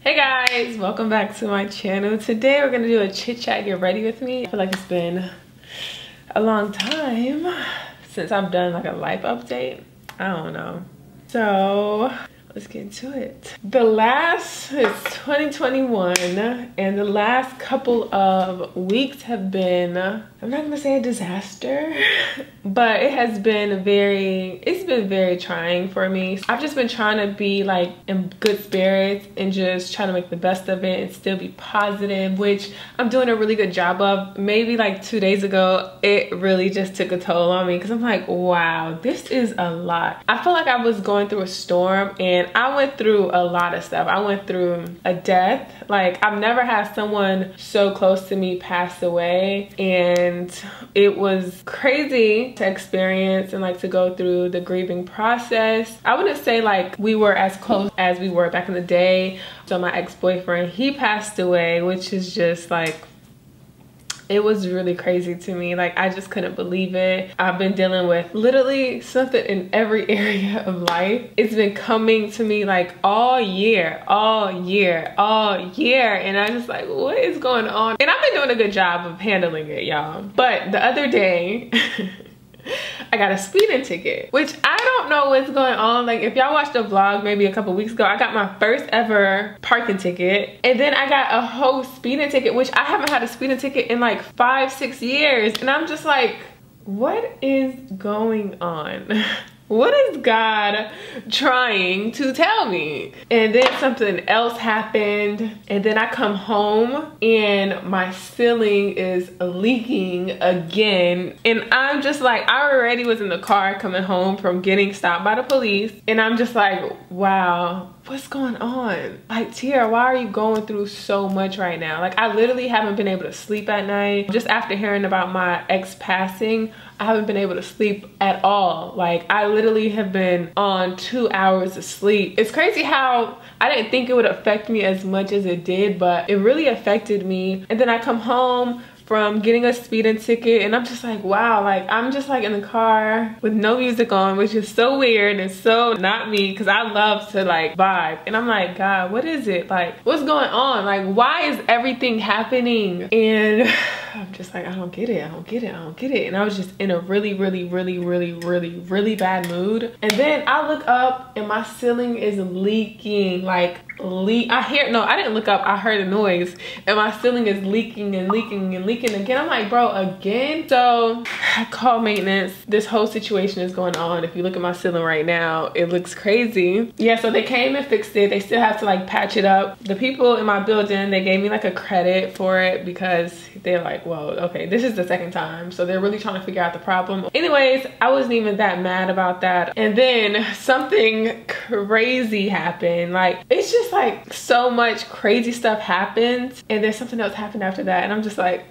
Hey guys, welcome back to my channel. Today we're gonna do a chit chat get ready with me. I feel like it's been a long time since I've done like a life update. I don't know. So let's get into it. It's 2021 and the last couple of weeks have been, I'm not gonna say a disaster, but it's been very trying for me. I've just been trying to be like in good spirits and just trying to make the best of it and still be positive, which I'm doing a really good job of. Maybe like 2 days ago, it really just took a toll on me because I'm like, wow, this is a lot. I feel like I was going through a storm and I went through a lot of stuff. I went through a death. Like, I've never had someone so close to me pass away, and it was crazy to experience and like to go through the grieving process. I wouldn't say like we were as close as we were back in the day. So my ex-boyfriend, he passed away, which is just like, it was really crazy to me. Like, I just couldn't believe it. I've been dealing with literally something in every area of life. It's been coming to me like all year. And I'm just like, what is going on? And I've been doing a good job of handling it, y'all. But the other day, I got a speeding ticket, which I don't know what's going on. Like, if y'all watched the vlog maybe a couple weeks ago, I got my first ever parking ticket, and then I got a whole speeding ticket, which I haven't had a speeding ticket in like 5-6 years. And I'm just like, what is going on? What is God trying to tell me? And then something else happened, and then I come home and my ceiling is leaking again. And I'm just like, I already was in the car coming home from getting stopped by the police, and I'm just like, wow, what's going on? Like, Teaira, why are you going through so much right now? Like, I literally haven't been able to sleep at night. Just after hearing about my ex passing, I haven't been able to sleep at all. Like, I literally have been on 2 hours of sleep. It's crazy how I didn't think it would affect me as much as it did, but it really affected me. And then I come home from getting a speeding ticket, and I'm just like, wow, like, I'm just like in the car with no music on, which is so weird and so not me, because I love to like vibe. And I'm like, God, what is it? Like, what's going on? Like, why is everything happening? And I'm just like, I don't get it. And I was just in a really bad mood. And then I look up and my ceiling is leaking. Like, I didn't look up, I heard the noise, and my ceiling is leaking again. I'm like, bro, again? So I call maintenance. This whole situation is going on. If you look at my ceiling right now, it looks crazy. Yeah, so they came and fixed it. They still have to like patch it up. The people in my building, they gave me like a credit for it because they're like, well, okay, this is the second time, so they're really trying to figure out the problem. Anyways, I wasn't even that mad about that. And then something crazy happened. Like, it's just like so much crazy stuff happens, and then something else happened after that, and I'm just like,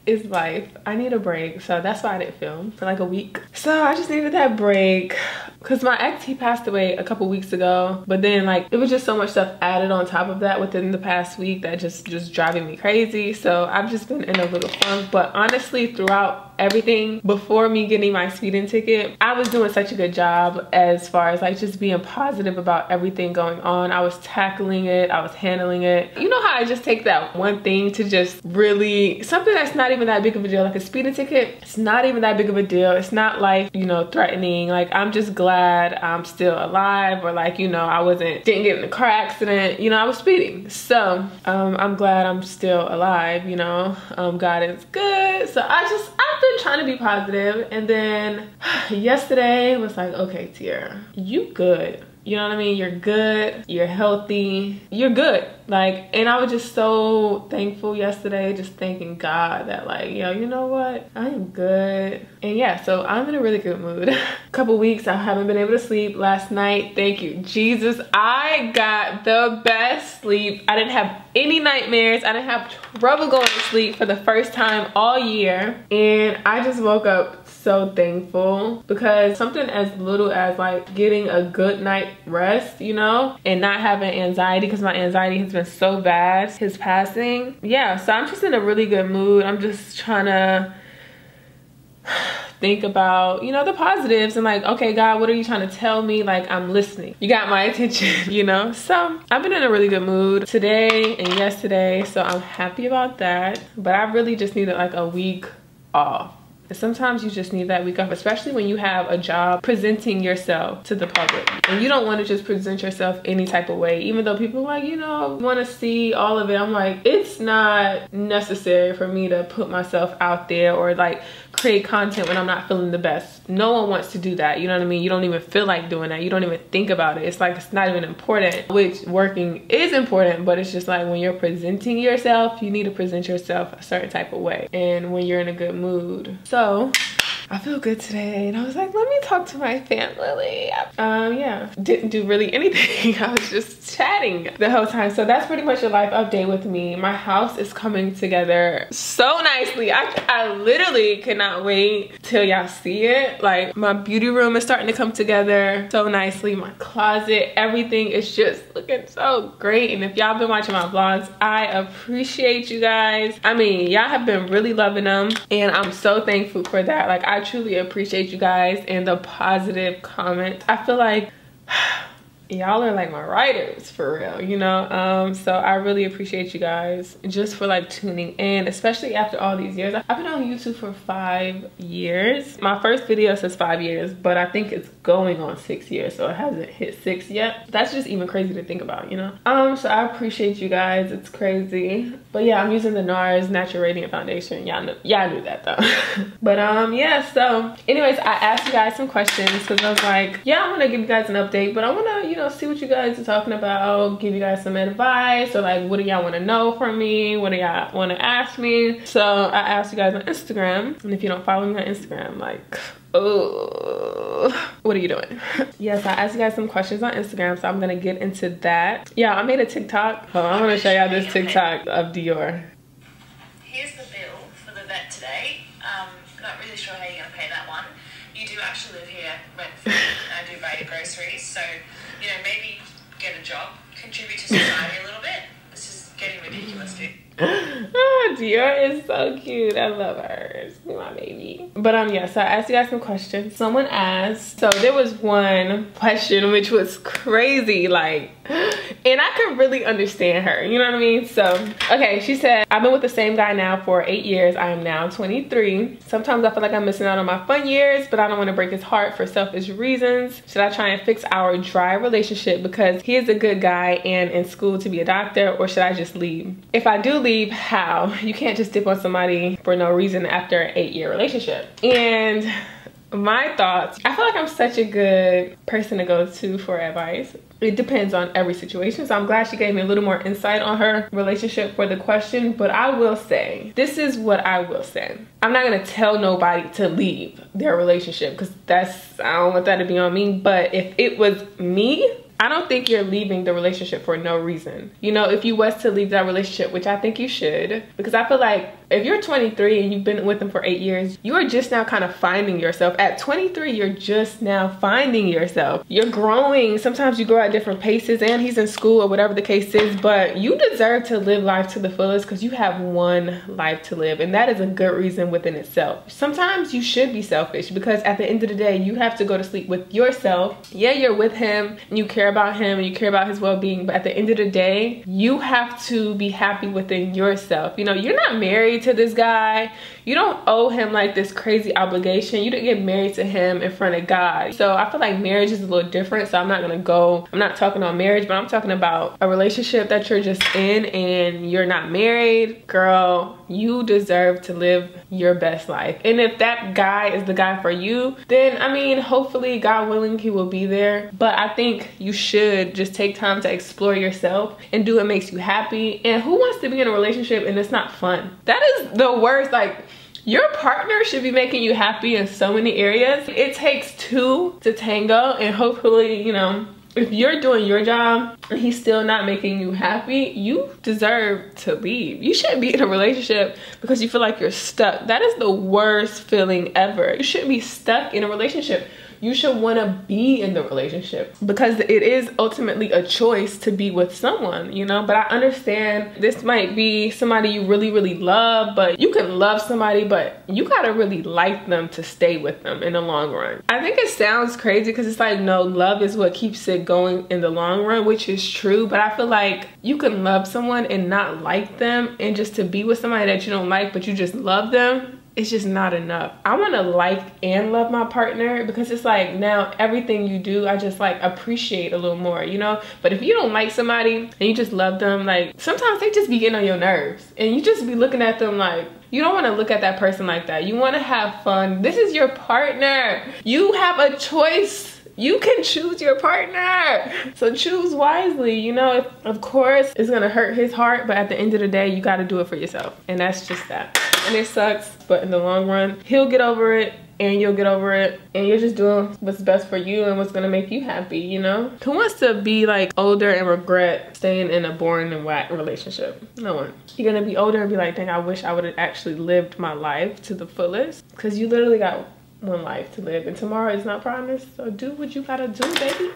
it's life. I need a break. So that's why I didn't film for like a week. So I just needed that break because my ex, he passed away a couple weeks ago, but then like it was just so much stuff added on top of that within the past week that just driving me crazy. So I've just been in a little funk. But honestly, throughout everything before me getting my speeding ticket, I was doing such a good job as far as like just being positive about everything going on. I was tackling it, I was handling it. You know how I just take that one thing to just really, something that's not even that big of a deal, like a speeding ticket, it's not even that big of a deal. It's not like, you know, threatening. Like, I'm just glad I'm still alive, or like, you know, didn't get in a car accident. You know, I was speeding. So I'm glad I'm still alive, you know. God is good. So I've been trying to be positive. And then yesterday was like, okay, Teaira, you good. You know what I mean? You're good, you're healthy, you're good. Like, and I was just so thankful yesterday, just thanking God that like, yo, you know what? I am good. And yeah, so I'm in a really good mood. A couple weeks, I haven't been able to sleep. Last night, thank you, Jesus, I got the best sleep. I didn't have any nightmares. I didn't have trouble going to sleep for the first time all year. And I just woke up so thankful, because something as little as like getting a good night rest, you know, and not having anxiety, because my anxiety has been so bad, his passing. Yeah, so I'm just in a really good mood. I'm just trying to think about, you know, the positives and like, okay, God, what are you trying to tell me? Like, I'm listening. You got my attention, you know? So I've been in a really good mood today and yesterday, so I'm happy about that. But I really just needed like a week off. And sometimes you just need that week off, especially when you have a job presenting yourself to the public. And you don't want to just present yourself any type of way, even though people like, you know, want to see all of it. I'm like, it's not necessary for me to put myself out there or like create content when I'm not feeling the best. No one wants to do that. You know what I mean? You don't even feel like doing that. You don't even think about it. It's like, it's not even important, which working is important, but it's just like when you're presenting yourself, you need to present yourself a certain type of way and when you're in a good mood. So I feel good today and I was like, let me talk to my family. Yeah, didn't do really anything. I was just chatting the whole time. So that's pretty much a life update with me. My house is coming together so nicely. I literally cannot wait till y'all see it. Like, my beauty room is starting to come together so nicely. My closet, everything is just looking so great. And if y'all been watching my vlogs, I appreciate you guys. I mean, y'all have been really loving them and I'm so thankful for that. Like, I truly appreciate you guys and the positive comments. I feel like y'all are like my writers for real, you know? So I really appreciate you guys just for like tuning in, especially after all these years. I've been on YouTube for 5 years. My first video says 5 years, but I think it's going on 6 years, so it hasn't hit 6 yet. That's just even crazy to think about, you know? So I appreciate you guys. It's crazy. But yeah, I'm using the NARS Natural Radiant Foundation. Y'all knew that though. But yeah, so anyways, I asked you guys some questions because I was like, yeah, I want to give you guys an update, but I want to, you know, see what you guys are talking about, give you guys some advice, or like, what do y'all want to know from me? What do y'all want to ask me? So I asked you guys on Instagram, and if you don't follow me on Instagram, like, oh, what are you doing? Yes, I asked you guys some questions on Instagram, so I'm gonna get into that. Yeah, I made a TikTok. Oh, I'm gonna show y'all this TikTok of Dior. Here's the bill for the vet today. Not really sure how you're gonna pay that one. You do actually live here rent free, and I do buy your groceries, so you know, maybe get a job, contribute to society a little bit. This is getting ridiculous, dude. Oh, Dior is so cute. I love her. It's my baby. But yeah, so I asked you guys some questions. Someone asked, so there was one question which was crazy, like, and I could really understand her, you know what I mean? So okay, she said, I've been with the same guy now for 8 years. I am now 23. Sometimes I feel like I'm missing out on my fun years, but I don't want to break his heart for selfish reasons. Should I try and fix our dry relationship because he is a good guy and in school to be a doctor, or should I just leave? If I do leave, how? You can't just dip on somebody for no reason after an 8-year relationship. And my thoughts, I feel like I'm such a good person to go to for advice. It depends on every situation. So I'm glad she gave me a little more insight on her relationship for the question. But I will say, this is what I will say. I'm not gonna tell nobody to leave their relationship because I don't want that to be on me. But if it was me, I don't think you're leaving the relationship for no reason. You know, if you was to leave that relationship, which I think you should, because I feel like if you're 23 and you've been with them for 8 years, you are just now kind of finding yourself. At 23, you're just now finding yourself. You're growing. Sometimes you grow at different paces and he's in school or whatever the case is, but you deserve to live life to the fullest because you have one life to live. And that is a good reason within itself. Sometimes you should be selfish because at the end of the day, you have to go to sleep with yourself. Yeah, you're with him and you care about him and you care about his well-being, but at the end of the day, you have to be happy within yourself. You know, you're not married to this guy. You don't owe him like this crazy obligation. You didn't get married to him in front of God. So I feel like marriage is a little different. So I'm not talking about marriage, but I'm talking about a relationship that you're just in and you're not married. Girl, you deserve to live your best life. And if that guy is the guy for you, then I mean, hopefully, God willing, he will be there. But I think you should just take time to explore yourself and do what makes you happy. And who wants to be in a relationship and it's not fun? That is the worst. Like, your partner should be making you happy in so many areas. It takes two to tango, and hopefully, you know, if you're doing your job and he's still not making you happy, you deserve to leave. You shouldn't be in a relationship because you feel like you're stuck. That is the worst feeling ever. You shouldn't be stuck in a relationship. you should want to be in the relationship, because it is ultimately a choice to be with someone, you know. But I understand this might be somebody you really, really love, but you can love somebody, but you gotta really like them to stay with them in the long run. I think it sounds crazy because it's like, no, love is what keeps it going in the long run, which is true. But I feel like you can love someone and not like them, and just to be with somebody that you don't like, but you just love them, it's just not enough. I want to like and love my partner, because it's like now everything you do, I just like appreciate a little more, you know. But if you don't like somebody and you just love them, like sometimes they just be getting on your nerves, and you just be looking at them like, you don't want to look at that person like that. You want to have fun. This is your partner. You have a choice. You can choose your partner, so choose wisely, you know. Of course it's gonna hurt his heart, but at the end of the day, you got to do it for yourself, and that's just that. And it sucks, but in the long run, he'll get over it and you'll get over it, and you're just doing what's best for you and what's gonna make you happy, you know. Who wants to be like older and regret staying in a boring and whack relationship? No one. You're gonna be older and be like, dang, I wish I would have actually lived my life to the fullest, because you literally got one life to live, and tomorrow is not promised, so do what you gotta do, baby.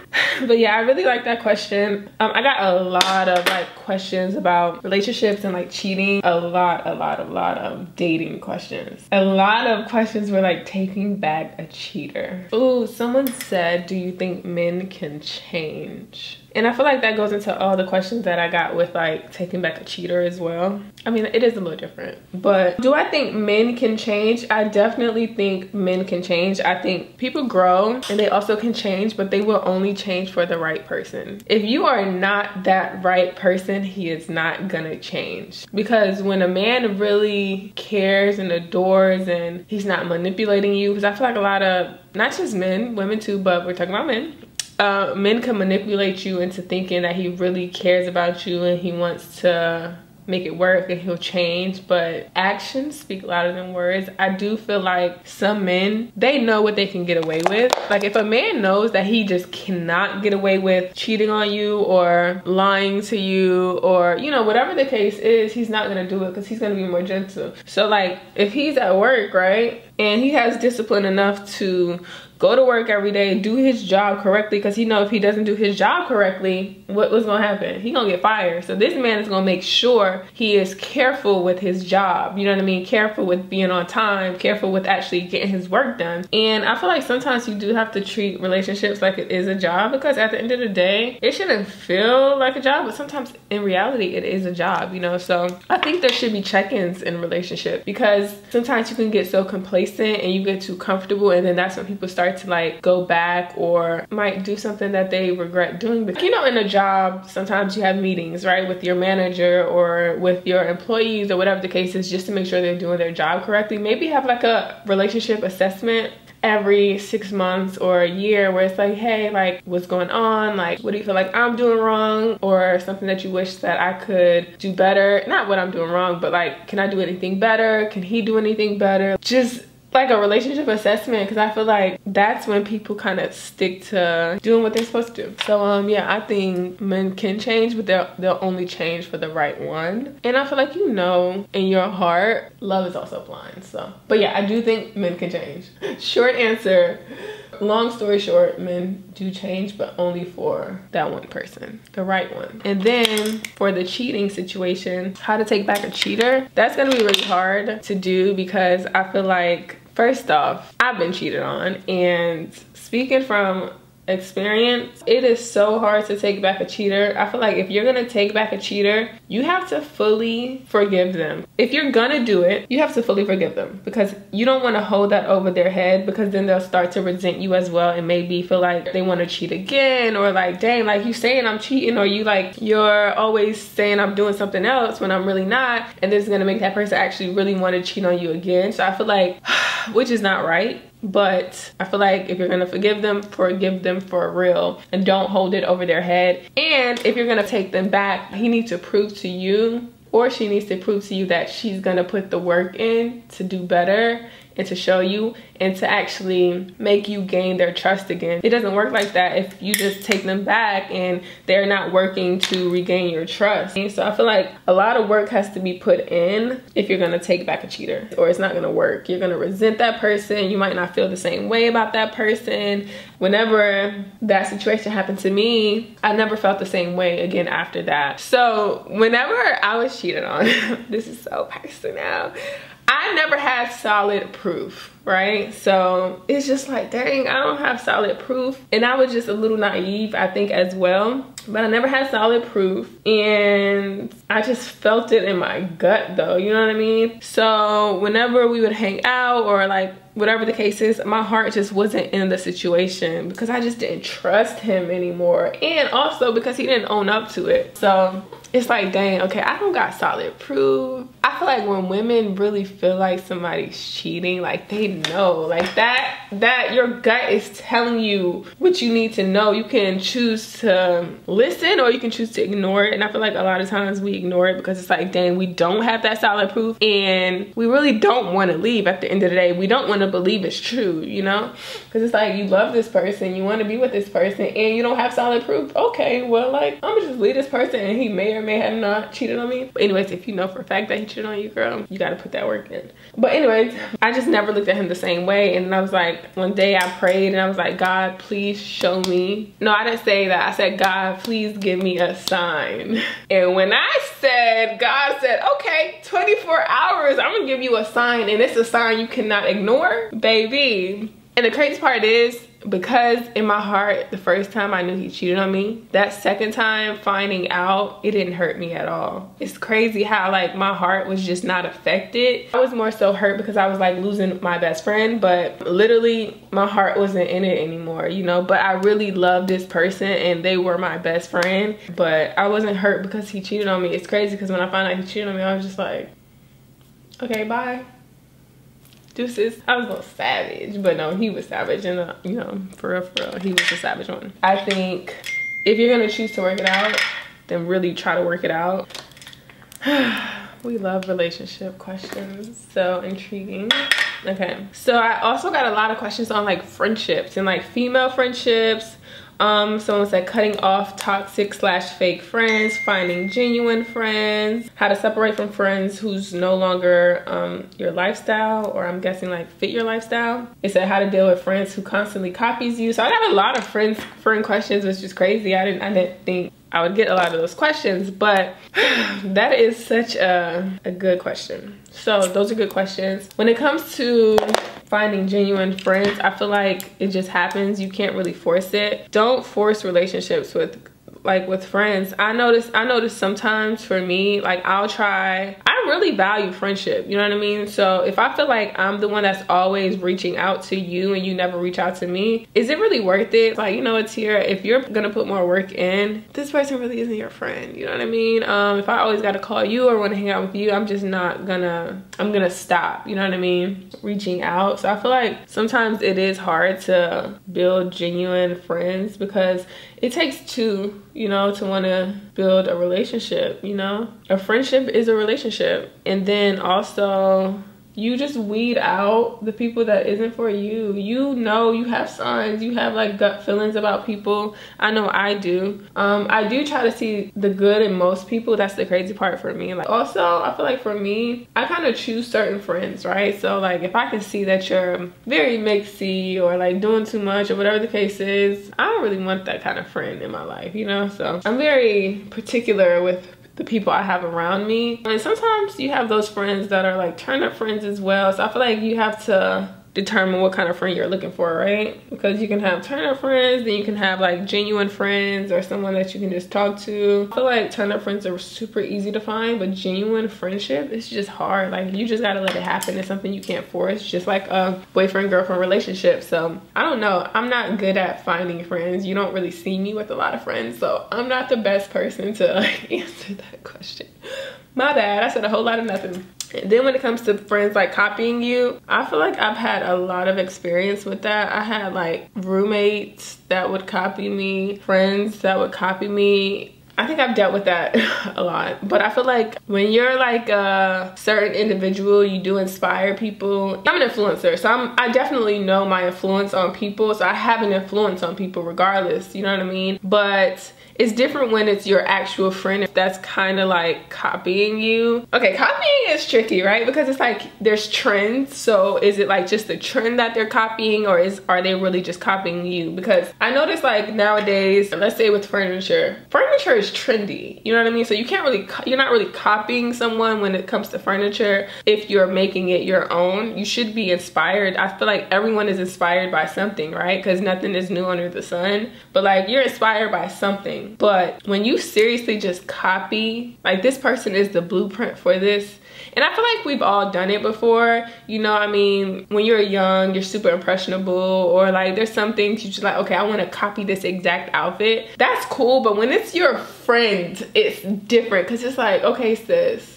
But yeah, I really like that question. I got a lot of like questions about relationships and like cheating. A lot of dating questions. A lot of questions were like taking back a cheater. Ooh, someone said, do you think men can change? And I feel like that goes into all the questions that I got with like taking back a cheater as well. I mean, it is a little different. But do I think men can change? I definitely think men can change. I think people grow and they also can change, but they will only change for the right person. If you are not that right person, he is not gonna change. Because when a man really cares and adores and he's not manipulating you, because I feel like a lot of, not just men, women too, but we're talking about men. Men can manipulate you into thinking that he really cares about you and he wants to make it work and he'll change, but actions speak louder than words. I do feel like some men, they know what they can get away with. Like if a man knows that he just cannot get away with cheating on you or lying to you, or you know, whatever the case is, he's not gonna do it because he's gonna be more gentle. So like if he's at work, right, and he has discipline enough to go to work every day, do his job correctly, because he knows if he doesn't do his job correctly, what's gonna happen? He gonna get fired. So this man is gonna make sure he is careful with his job, you know what I mean? Careful with being on time, careful with actually getting his work done. And I feel like sometimes you do have to treat relationships like it is a job, because at the end of the day, it shouldn't feel like a job, but sometimes in reality, it is a job, you know? So I think there should be check-ins in relationships, because sometimes you can get so complacent and you get too comfortable, and then that's when people start to like go back or might do something that they regret doing. But you know, in a job, sometimes you have meetings, right, with your manager or with your employees or whatever the case is, just to make sure they're doing their job correctly. Maybe have like a relationship assessment every 6 months or a year, where it's like, hey, like what's going on, like what do you feel like I'm doing wrong, or something that you wish that I could do better. Not what I'm doing wrong, but like, can I do anything better? Can he do anything better? Just like a relationship assessment, because I feel like that's when people kind of stick to doing what they're supposed to do. So yeah, I think men can change, but they'll only change for the right one. And I feel like, you know, in your heart, love is also blind. So but yeah, I do think men can change. Short answer, long story short, men do change, but only for that one person, the right one. And then for the cheating situation, how to take back a cheater, that's gonna be really hard to do, because I feel like, first off, I've been cheated on, and speaking from experience, it is so hard to take back a cheater. I feel like if you're gonna take back a cheater, you have to fully forgive them. If you're gonna do it, you have to fully forgive them, because you don't want to hold that over their head, because then they'll start to resent you as well, and maybe feel like they want to cheat again, or like, dang, like you saying I'm cheating, or you like, you're always saying I'm doing something else when I'm really not, and this is gonna make that person actually really want to cheat on you again. So I feel like, which is not right. But I feel like if you're gonna forgive them for real, and don't hold it over their head. And if you're gonna take them back, he needs to prove to you, or she needs to prove to you, that she's gonna put the work in to do better and to show you and to actually make you gain their trust again. It doesn't work like that if you just take them back and they're not working to regain your trust. And so I feel like a lot of work has to be put in if you're gonna take back a cheater, or it's not gonna work. You're gonna resent that person. You might not feel the same way about that person. Whenever that situation happened to me, I never felt the same way again after that. So whenever I was cheated on, this is so personal, I never had solid proof, right? So it's just like, dang, I don't have solid proof. And I was just a little naive, I think, as well. But I never had solid proof, and I just felt it in my gut though, you know what I mean? So whenever we would hang out or like whatever the case is, my heart just wasn't in the situation because I just didn't trust him anymore. And also because he didn't own up to it. So it's like, dang, okay, I don't got solid proof. I feel like when women really feel like somebody's cheating, like they know, like that your gut is telling you what you need to know. You can choose to listen or you can choose to ignore it. And I feel like a lot of times we ignore it because it's like, dang, we don't have that solid proof and we really don't want to leave at the end of the day. We don't want to believe it's true, you know? Because it's like, you love this person, you want to be with this person, and you don't have solid proof. Okay, well, like, I'm gonna just leave this person and he may or may have not cheated on me. But anyways, if you know for a fact that he cheated on you, girl, you got to put that work in. But anyways, I just never looked at him the same way. And I was like, one day I prayed and I was like, God, please show me. No, I didn't say that. I said, God, please give me a sign. And when I said, God said, okay, 24 hours, I'm gonna give you a sign, and it's a sign you cannot ignore, baby. And the crazy part is, because in my heart, the first time I knew he cheated on me, that second time finding out, it didn't hurt me at all. It's crazy how like my heart was just not affected. I was more so hurt because I was like losing my best friend, but literally my heart wasn't in it anymore, you know? But I really loved this person and they were my best friend, but I wasn't hurt because he cheated on me. It's crazy because when I found out he cheated on me, I was just like, okay, bye. Deuces. I was a little savage, but no, he was savage, and you know, for real, he was a savage one. I think if you're gonna choose to work it out, then really try to work it out. We love relationship questions, so intriguing. Okay, so I also got a lot of questions on like friendships and like female friendships. Someone said cutting off toxic/fake friends, finding genuine friends, how to separate from friends who's no longer your lifestyle, or I'm guessing like fit your lifestyle. It said how to deal with friends who constantly copies you. So I got a lot of friend questions, which is crazy. I didn't think I would get a lot of those questions, but that is such a good question. So those are good questions. When it comes to finding genuine friends, I feel like it just happens. You can't really force it. Don't force relationships with friends. I notice sometimes for me, like I really value friendship, you know what I mean? So if I feel like I'm the one that's always reaching out to you and you never reach out to me, is it really worth it? Like, you know, it's here. If you're gonna put more work in, this person really isn't your friend, you know what I mean? If I always gotta call you or want to hang out with you, I'm gonna stop, you know what I mean, reaching out. So I feel like sometimes it is hard to build genuine friends because it takes two, you know, to want to build a relationship, you know? A friendship is a relationship. And then also, you just weed out the people that isn't for you. You know, you have signs, you have like gut feelings about people. I know I do. I do try to see the good in most people. That's the crazy part for me. Like, also, I feel like for me, I kind of choose certain friends, right? So like if I can see that you're very mixy or like doing too much or whatever the case is, I don't really want that kind of friend in my life, you know? So I'm very particular with the people I have around me. And sometimes you have those friends that are like turn up friends as well. So I feel like you have to determine what kind of friend you're looking for, right? Because you can have turn up friends, then you can have like genuine friends or someone that you can just talk to. I feel like turn up friends are super easy to find, but genuine friendship is just hard. Like you just gotta let it happen. It's something you can't force, just like a boyfriend-girlfriend relationship. So I don't know, I'm not good at finding friends. You don't really see me with a lot of friends, so I'm not the best person to like answer that question. My bad, I said a whole lot of nothing. And then when it comes to friends like copying you, I feel like I've had a lot of experience with that. I had like roommates that would copy me, friends that would copy me. I think I've dealt with that a lot. But I feel like when you're like a certain individual, you do inspire people. I'm an influencer, so I definitely know my influence on people. So I have an influence on people regardless, you know what I mean? But it's different when it's your actual friend, if that's kind of like copying you. Okay, copying is tricky, right? Because it's like there's trends. So is it like just the trend that they're copying, or are they really just copying you? Because I notice like nowadays, let's say with furniture is trendy, you know what I mean? So you're not really copying someone when it comes to furniture. If you're making it your own, you should be inspired. I feel like everyone is inspired by something, right? Because nothing is new under the sun. But like you're inspired by something. But when you seriously just copy, like this person is the blueprint for this. And I feel like we've all done it before, you know. I mean, when you're young, you're super impressionable, or like there's some things you just like, okay, I want to copy this exact outfit. That's cool, but when it's your friend, it's different, because it's like, okay, sis,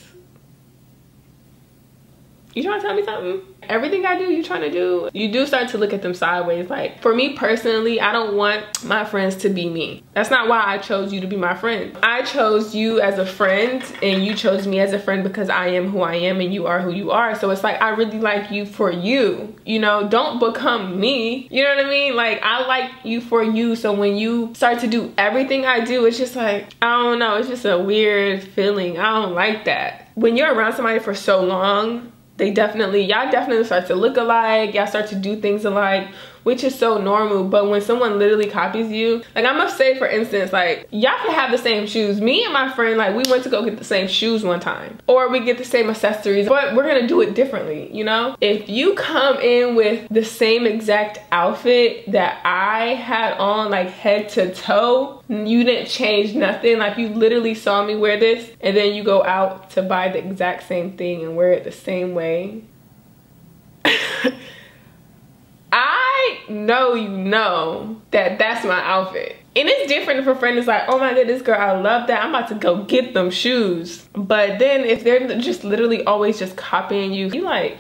you trying to tell me something? Everything I do, you trying to do? You do start to look at them sideways. Like for me personally, I don't want my friends to be me. That's not why I chose you to be my friend. I chose you as a friend, and you chose me as a friend because I am who I am and you are who you are. So it's like, I really like you for you, you know? Don't become me, you know what I mean? Like I like you for you. So when you start to do everything I do, it's just like, I don't know, it's just a weird feeling. I don't like that. When you're around somebody for so long, y'all definitely start to look alike, y'all start to do things alike, which is so normal. But when someone literally copies you, like I'm gonna say for instance, like y'all can have the same shoes. Me and my friend, like we went to go get the same shoes one time, or we get the same accessories, but we're gonna do it differently, you know? If you come in with the same exact outfit that I had on, like head to toe, you didn't change nothing, like you literally saw me wear this, and then you go out to buy the exact same thing and wear it the same way, I know you know that that's my outfit. And it's different if a friend is like, oh my goodness girl, I love that, I'm about to go get them shoes. But then if they're just literally always just copying you, you like,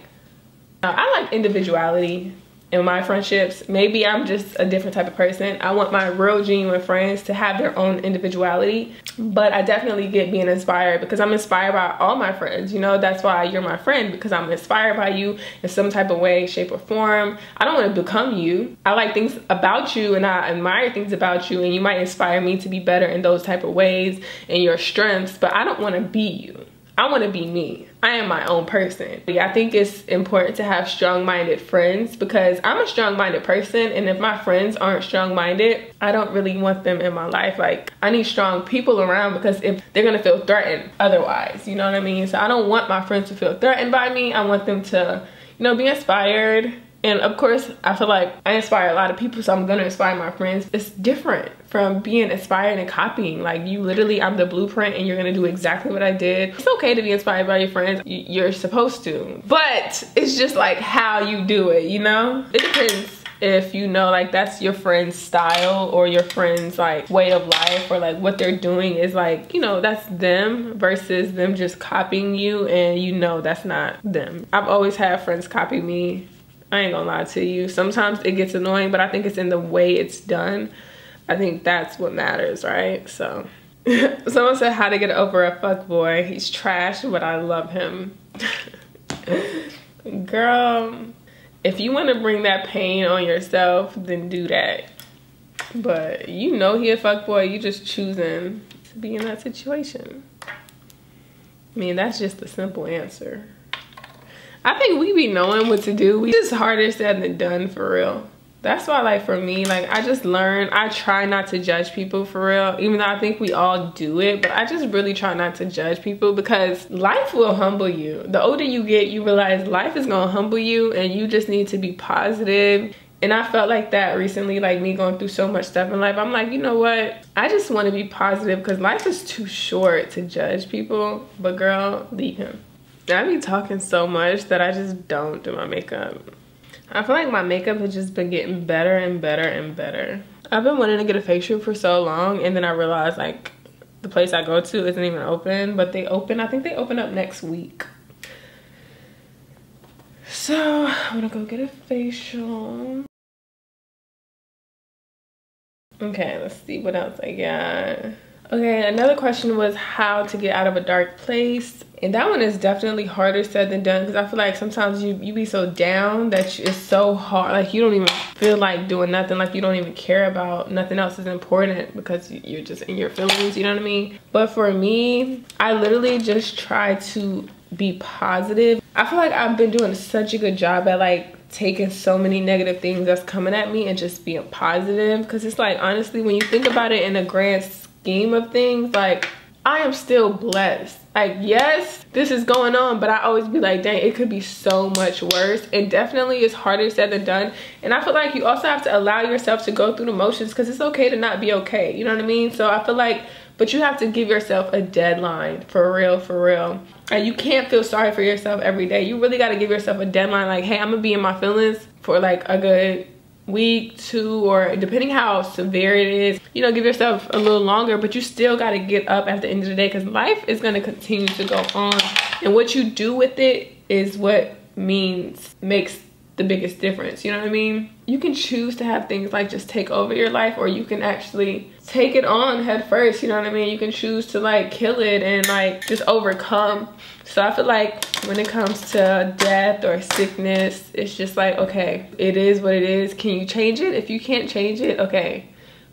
I like individuality in my friendships. Maybe I'm just a different type of person. I want my real genuine friends to have their own individuality, but I definitely get being inspired because I'm inspired by all my friends, you know? That's why you're my friend, because I'm inspired by you in some type of way, shape, or form. I don't want to become you. I like things about you and I admire things about you, and you might inspire me to be better in those type of ways and your strengths, but I don't want to be you. I want to be me. I am my own person. I think it's important to have strong-minded friends, because I'm a strong-minded person, and if my friends aren't strong-minded, I don't really want them in my life. Like I need strong people around, because if they're gonna feel threatened otherwise, you know what I mean? So I don't want my friends to feel threatened by me. I want them to, you know, be inspired. And of course, I feel like I inspire a lot of people, so I'm gonna inspire my friends. It's different from being inspired and copying. Like you literally, I'm the blueprint and you're gonna do exactly what I did. It's okay to be inspired by your friends. You're supposed to. But it's just like how you do it, you know? It depends if you know like that's your friend's style or your friend's like way of life, or like what they're doing is like, you know, that's them versus them just copying you, and you know that's not them. I've always had friends copy me. I ain't gonna lie to you. Sometimes it gets annoying, but I think it's in the way it's done. I think that's what matters, right? So, someone said how to get over a fuckboy. He's trash, but I love him. Girl, if you want to bring that pain on yourself, then do that. But you know he a fuckboy, you just choosing to be in that situation. I mean, that's just the simple answer. I think we be knowing what to do. It's just harder said than done, for real. That's why, like, for me, like, I just learned, I try not to judge people, for real. Even though I think we all do it, but I just really try not to judge people, because life will humble you. The older you get, you realize life is gonna humble you, and you just need to be positive. And I felt like that recently, like me going through so much stuff in life. I'm like, you know what? I just want to be positive, because life is too short to judge people. But girl, leave him. I be talking so much that I just don't do my makeup. I feel like my makeup has just been getting better and better and better. I've been wanting to get a facial for so long, and then I realized like the place I go to isn't even open, but they open, I think they open up next week. So I'm gonna go get a facial. Okay, let's see what else I got. Okay, another question was how to get out of a dark place. And that one is definitely harder said than done, because I feel like sometimes you be so down that it's so hard. Like you don't even feel like doing nothing. Like you don't even care about nothing else is important because you're just in your feelings, you know what I mean? But for me, I literally just try to be positive. I feel like I've been doing such a good job at like taking so many negative things that's coming at me and just being positive, because it's like, honestly, when you think about it in a grand scheme of things, like I am still blessed. Like, yes, this is going on, but I always be like, dang, it could be so much worse. And definitely it's harder said than done. And I feel like you also have to allow yourself to go through the motions, because it's okay to not be okay, you know what I mean? So I feel like, but you have to give yourself a deadline, for real, for real. And you can't feel sorry for yourself every day. You really got to give yourself a deadline, like, hey, I'm gonna be in my feelings for like a good week, 2, or depending how severe it is, you know, give yourself a little longer, but you still got to get up at the end of the day, because life is going to continue to go on, and what you do with it is what makes the biggest difference, you know what I mean? You can choose to have things like just take over your life, or you can actually take it on head first, you know what I mean? You can choose to like kill it and like just overcome. So I feel like when it comes to death or sickness, it's just like, okay, it is what it is. Can you change it? If you can't change it, okay,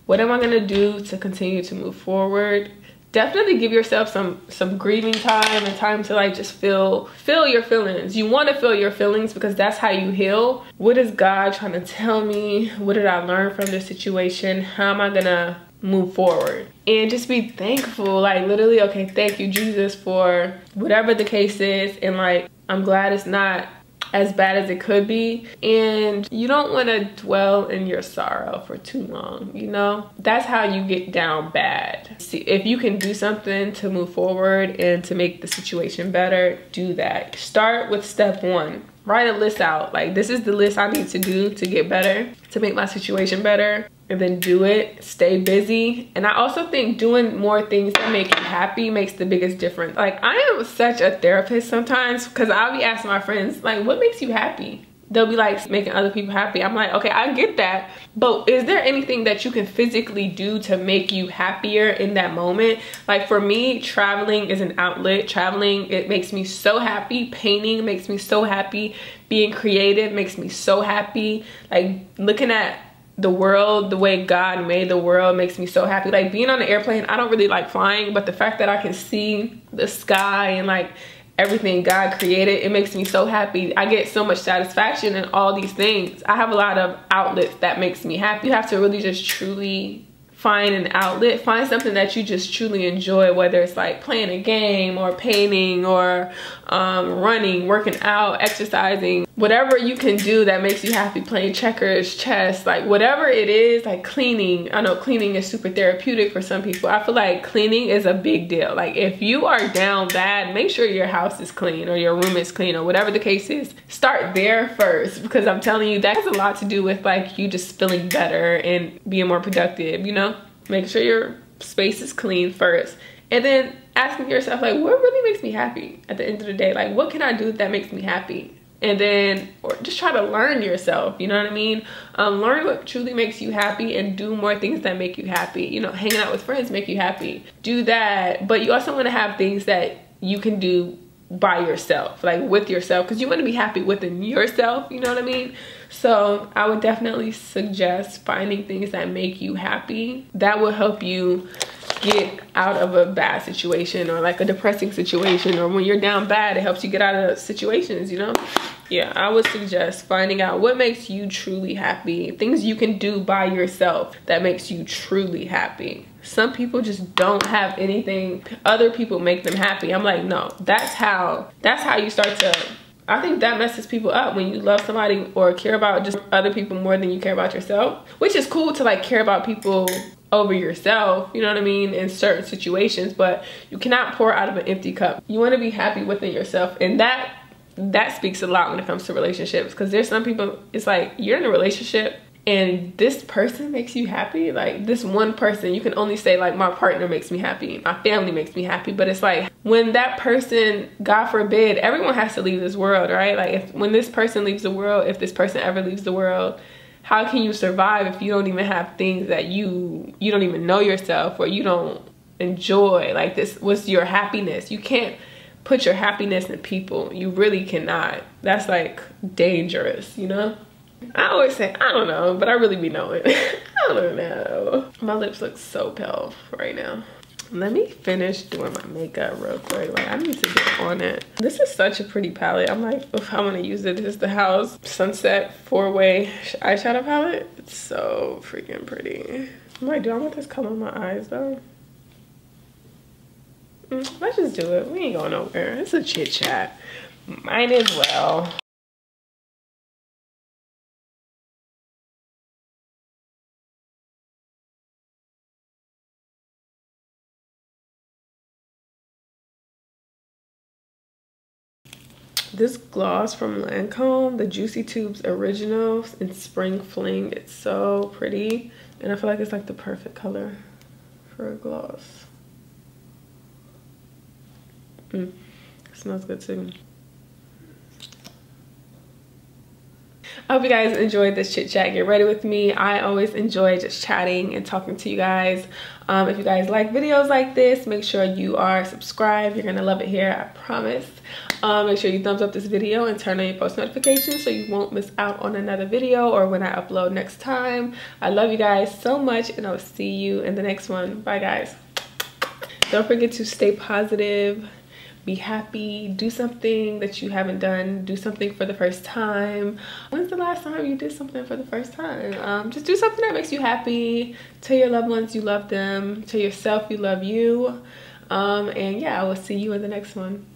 what am I gonna do to continue to move forward? Definitely give yourself some grieving time and time to like just feel your feelings. You want to feel your feelings because that's how you heal. What is God trying to tell me? What did I learn from this situation? How am I gonna move forward? And just be thankful, like literally, okay, thank you, Jesus, for whatever the case is, and like I'm glad it's not as bad as it could be. And you don't want to dwell in your sorrow for too long, you know? That's how you get down bad. See, if you can do something to move forward and to make the situation better, do that. Start with step 1. Write a list out, like this is the list I need to do to get better, to make my situation better, and then do it. Stay busy. And I also think doing more things that make you happy makes the biggest difference. Like I am such a therapist sometimes, because I'll be asking my friends, like, what makes you happy? They'll be like, making other people happy. I'm like, okay, I get that, but is there anything that you can physically do to make you happier in that moment? Like for me, traveling is an outlet. Traveling, it makes me so happy. Painting makes me so happy. Being creative makes me so happy. Like looking at the world, the way God made the world makes me so happy. Like being on an airplane, I don't really like flying, but the fact that I can see the sky and like everything God created, it makes me so happy. I get so much satisfaction in all these things. I have a lot of outlets that makes me happy. You have to really just truly find an outlet, find something that you just truly enjoy, whether it's like playing a game or painting or running, working out, exercising, whatever you can do that makes you happy, playing checkers, chess, like whatever it is, like cleaning. I know cleaning is super therapeutic for some people. I feel like cleaning is a big deal. Like if you are down bad, make sure your house is clean or your room is clean or whatever the case is. Start there first, because I'm telling you, that has a lot to do with like you just feeling better and being more productive, you know? Make sure your space is clean first, and then asking yourself, like, what really makes me happy at the end of the day? Like, what can I do that makes me happy? And then, or just try to learn yourself, you know what I mean? Learn what truly makes you happy and do more things that make you happy. You know, hanging out with friends make you happy. Do that, but you also want to have things that you can do by yourself, like with yourself, because you want to be happy within yourself, you know what I mean? So I would definitely suggest finding things that make you happy. That will help you get out of a bad situation or like a depressing situation, or when you're down bad, it helps you get out of situations, you know? Yeah, I would suggest finding out what makes you truly happy, things you can do by yourself that makes you truly happy. Some people just don't have anything, other people make them happy. I'm like, no, that's how you start to, I think that messes people up, when you love somebody or care about just other people more than you care about yourself, which is cool to like care about people over yourself, you know what I mean, in certain situations, but you cannot pour out of an empty cup. You want to be happy within yourself, and that speaks a lot when it comes to relationships, because there's some people, it's like you're in a relationship and this person makes you happy, like this one person, you can only say like my partner makes me happy, my family makes me happy, but it's like when that person, God forbid, everyone has to leave this world, right? Like when this person leaves the world, if this person ever leaves the world, how can you survive if you don't even have things that you don't even know yourself, or you don't enjoy. Like, this was your happiness. You can't put your happiness in people. You really cannot. That's like dangerous, you know? I always say, I don't know, but I really be knowing. I don't know. My lips look so pale right now. Let me finish doing my makeup real quick. Like, I need to get on it. This is such a pretty palette. I'm like, if I want to use it, this is the House Sunset 4-Way eyeshadow palette. It's so freaking pretty. I'm like, do I want this color in my eyes though? Let's just do it. We ain't going nowhere. It's a chit chat. Mine as well. This gloss from Lancome, the Juicy Tubes Originals in Spring Fling. It's so pretty. And I feel like it's like the perfect color for a gloss. It smells good too. I hope you guys enjoyed this chit chat. Get ready with me. I always enjoy just chatting and talking to you guys. If you guys like videos like this, make sure you are subscribed. You're gonna love it here, I promise. Make sure you thumbs up this video and turn on your post notifications so you won't miss out on another video or when I upload next time. I love you guys so much, and I'll see you in the next one. Bye guys. Don't forget to stay positive. Be happy, do something that you haven't done, do something for the first time. When's the last time you did something for the first time? Just do something that makes you happy. Tell your loved ones you love them. Tell yourself you love you. And yeah, I will see you in the next one.